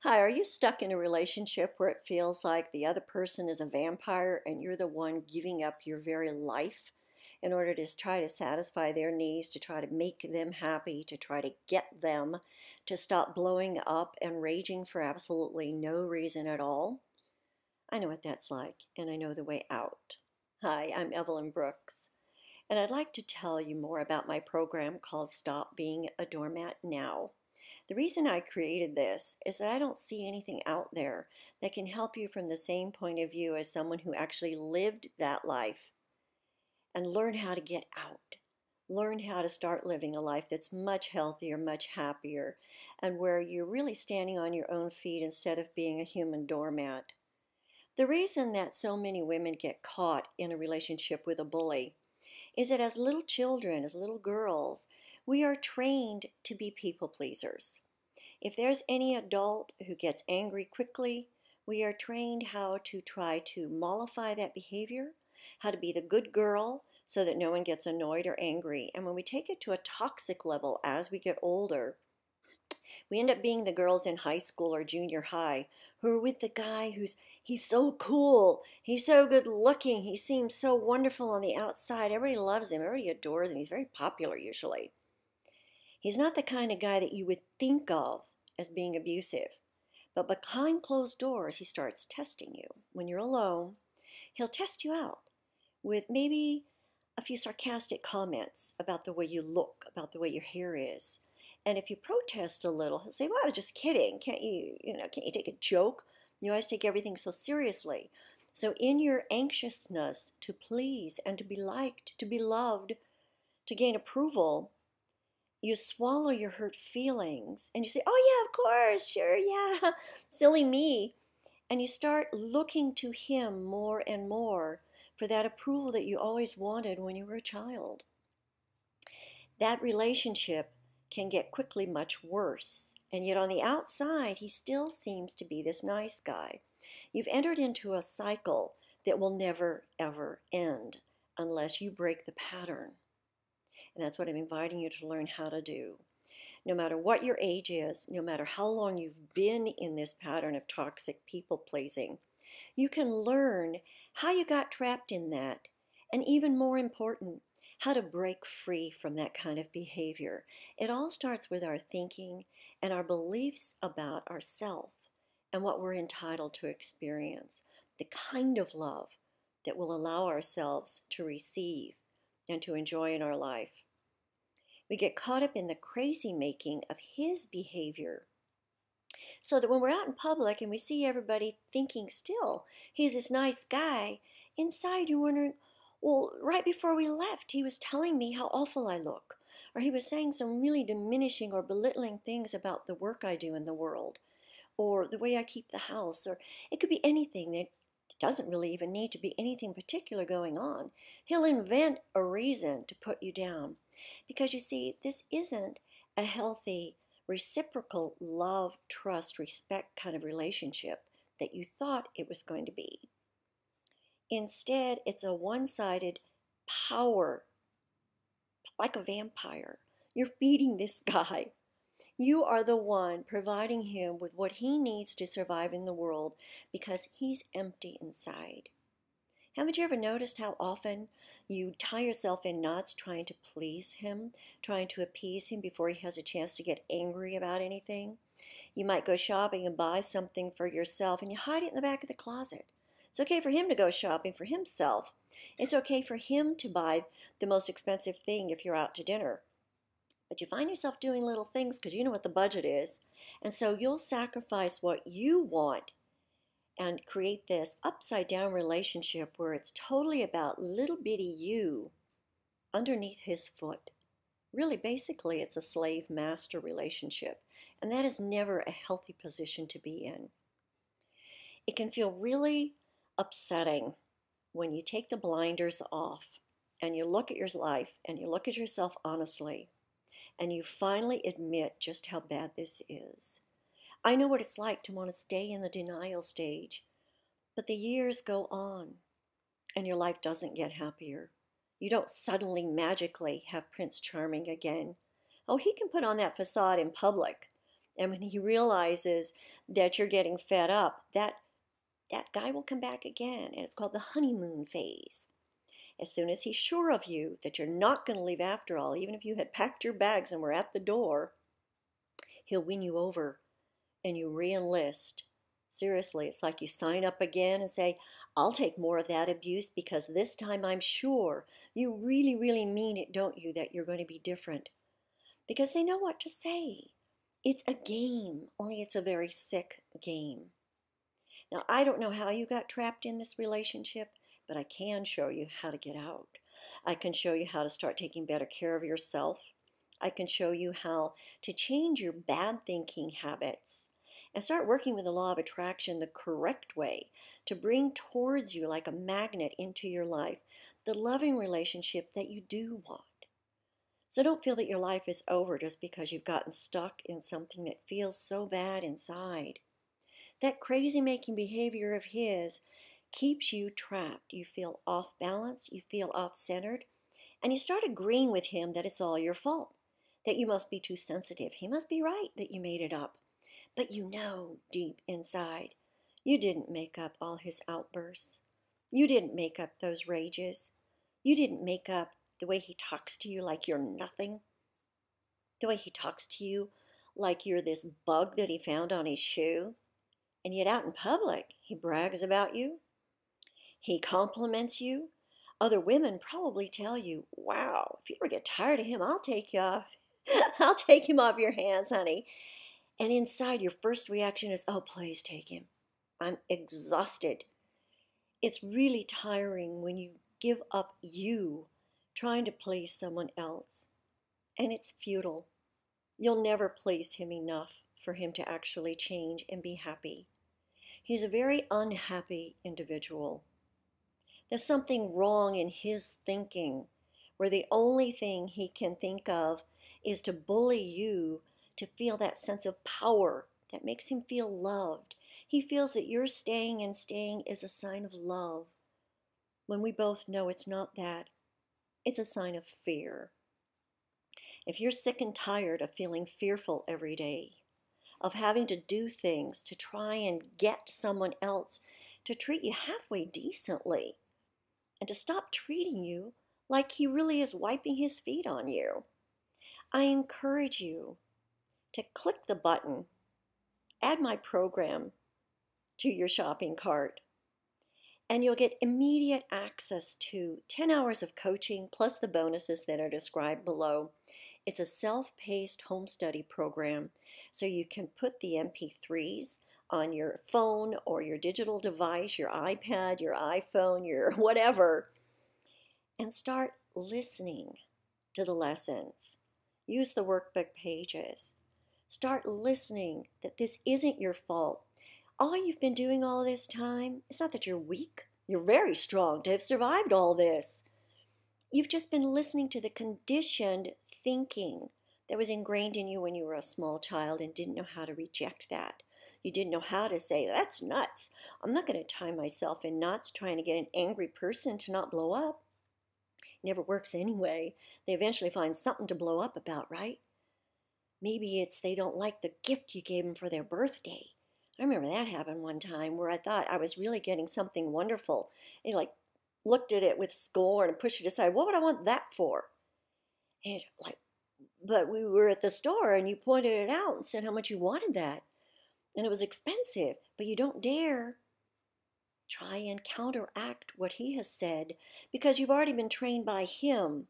Hi, are you stuck in a relationship where it feels like the other person is a vampire and you're the one giving up your very life in order to try to satisfy their needs, to try to make them happy, to try to get them to stop blowing up and raging for absolutely no reason at all? I know what that's like, and I know the way out. Hi, I'm Evelyn Brooks, and I'd like to tell you more about my program called Stop Being a Doormat Now. The reason I created this is that I don't see anything out there that can help you from the same point of view as someone who actually lived that life and learn how to get out. Learn how to start living a life that's much healthier, much happier, and where you're really standing on your own feet instead of being a human doormat. The reason that so many women get caught in a relationship with a bully is that as little children, as little girls, we are trained to be people pleasers. If there's any adult who gets angry quickly, we are trained how to try to mollify that behavior, how to be the good girl so that no one gets annoyed or angry. And when we take it to a toxic level as we get older, we end up being the girls in high school or junior high who are with the guy he's so cool, he's so good looking, he seems so wonderful on the outside. Everybody loves him, everybody adores him, he's very popular usually. He's not the kind of guy that you would think of as being abusive. But behind closed doors, he starts testing you. When you're alone, he'll test you out with maybe a few sarcastic comments about the way you look, about the way your hair is. And if you protest a little, he'll say, well, I was just kidding. Can't you take a joke? You always take everything so seriously. So in your anxiousness to please and to be liked, to be loved, to gain approval, you swallow your hurt feelings and you say, oh, yeah, of course, sure, yeah, silly me. And you start looking to him more and more for that approval that you always wanted when you were a child. That relationship can get quickly much worse. And yet on the outside, he still seems to be this nice guy. You've entered into a cycle that will never, ever end unless you break the pattern. And that's what I'm inviting you to learn how to do. No matter what your age is, no matter how long you've been in this pattern of toxic people pleasing, you can learn how you got trapped in that, and even more important, how to break free from that kind of behavior. It all starts with our thinking and our beliefs about ourselves and what we're entitled to experience, the kind of love that will allow ourselves to receive and to enjoy in our life. We get caught up in the crazy making of his behavior, so that when we're out in public and we see everybody thinking still he's this nice guy, inside you're wondering, well, right before we left, he was telling me how awful I look, or he was saying some really diminishing or belittling things about the work I do in the world, or the way I keep the house, or it could be anything. That it doesn't really even need to be anything particular going on. He'll invent a reason to put you down. Because you see, this isn't a healthy, reciprocal love, trust, respect kind of relationship that you thought it was going to be. Instead, it's a one-sided power, like a vampire. You're feeding this guy. You are the one providing him with what he needs to survive in the world because he's empty inside. Haven't you ever noticed how often you tie yourself in knots trying to please him, trying to appease him before he has a chance to get angry about anything? You might go shopping and buy something for yourself and you hide it in the back of the closet. It's okay for him to go shopping for himself. It's okay for him to buy the most expensive thing if you're out to dinner. But you find yourself doing little things because you know what the budget is. And so you'll sacrifice what you want and create this upside down relationship where it's totally about little bitty you underneath his foot. Really, basically, it's a slave-master relationship. And that is never a healthy position to be in. It can feel really upsetting when you take the blinders off and you look at your life and you look at yourself honestly and you finally admit just how bad this is. I know what it's like to want to stay in the denial stage, but the years go on and your life doesn't get happier. You don't suddenly magically have Prince Charming again. Oh, he can put on that facade in public And when he realizes that you're getting fed up, that guy will come back again. And it's called the honeymoon phase. As soon as he's sure of you, that you're not going to leave after all, even if you had packed your bags and were at the door, he'll win you over and you re-enlist. Seriously, it's like you sign up again and say, I'll take more of that abuse because this time I'm sure you really, really mean it, don't you, that you're going to be different. Because they know what to say. It's a game, only it's a very sick game. Now, I don't know how you got trapped in this relationship, but I can show you how to get out. I can show you how to start taking better care of yourself. I can show you how to change your bad thinking habits and start working with the law of attraction the correct way to bring towards you like a magnet into your life the loving relationship that you do want. So don't feel that your life is over just because you've gotten stuck in something that feels so bad inside. That crazy-making behavior of his keeps you trapped. You feel off balance, you feel off-centered, and you start agreeing with him that it's all your fault, that you must be too sensitive. He must be right that you made it up. But you know deep inside, you didn't make up all his outbursts. You didn't make up those rages. You didn't make up the way he talks to you like you're nothing. The way he talks to you like you're this bug that he found on his shoe. And yet out in public, he brags about you. He compliments you. Other women probably tell you, wow, if you ever get tired of him, I'll take you off. I'll take him off your hands, honey. And inside, your first reaction is, oh, please take him. I'm exhausted. It's really tiring when you give up you trying to please someone else. And it's futile. You'll never please him enough for him to actually change and be happy. He's a very unhappy individual. There's something wrong in his thinking, where the only thing he can think of is to bully you to feel that sense of power that makes him feel loved. He feels that your staying is a sign of love, when we both know it's not that. It's a sign of fear. If you're sick and tired of feeling fearful every day, of having to do things to try and get someone else to treat you halfway decently, and to stop treating you like he really is wiping his feet on you, I encourage you to click the button, add my program to your shopping cart, and you'll get immediate access to 10 hours of coaching plus the bonuses that are described below. It's a self-paced home study program, so you can put the MP3s on your phone or your digital device, your iPad, your iPhone, your whatever, and start listening to the lessons. Use the workbook pages. Start listening that this isn't your fault. All you've been doing all this time, it's not that you're weak. You're very strong to have survived all this. You've just been listening to the conditioned thinking that was ingrained in you when you were a small child and didn't know how to reject that. You didn't know how to say, that's nuts. I'm not going to tie myself in knots trying to get an angry person to not blow up. It never works anyway. They eventually find something to blow up about, right? Maybe it's they don't like the gift you gave them for their birthday. I remember that happened one time where I thought I was really getting something wonderful. They looked at it with scorn and pushed it aside. What would I want that for? And but we were at the store and you pointed it out and said how much you wanted that. And it was expensive, but you don't dare try and counteract what he has said because you've already been trained by him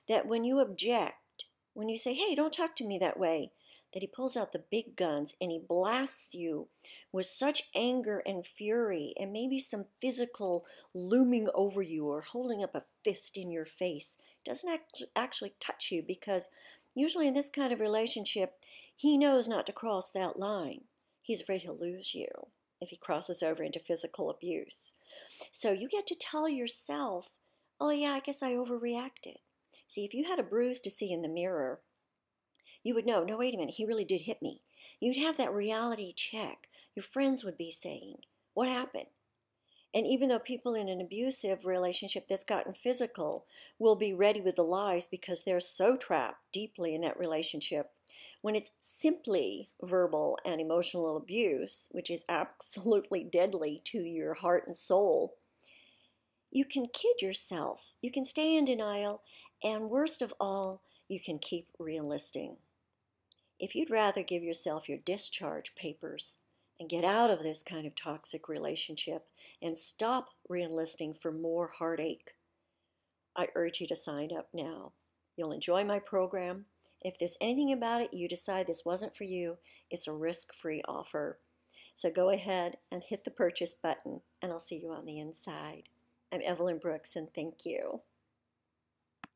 that when you object, when you say, hey, don't talk to me that way, that he pulls out the big guns and he blasts you with such anger and fury and maybe some physical looming over you or holding up a fist in your face. It doesn't actually touch you because usually in this kind of relationship, he knows not to cross that line. He's afraid he'll lose you if he crosses over into physical abuse. So you get to tell yourself, oh yeah, I guess I overreacted. See, if you had a bruise to see in the mirror, you would know, no, wait a minute, he really did hit me. You'd have that reality check. Your friends would be saying, what happened? And even though people in an abusive relationship that's gotten physical will be ready with the lies because they're so trapped deeply in that relationship When it's simply verbal and emotional abuse, which is absolutely deadly to your heart and soul, you can kid yourself, you can stay in denial, and worst of all, you can keep re-enlisting. If you'd rather give yourself your discharge papers and get out of this kind of toxic relationship and stop re-enlisting for more heartache, I urge you to sign up now. You'll enjoy my program. If there's anything about it you decide this wasn't for you, it's a risk-free offer. So go ahead and hit the purchase button, and I'll see you on the inside. I'm Evelyn Brooks, and thank you.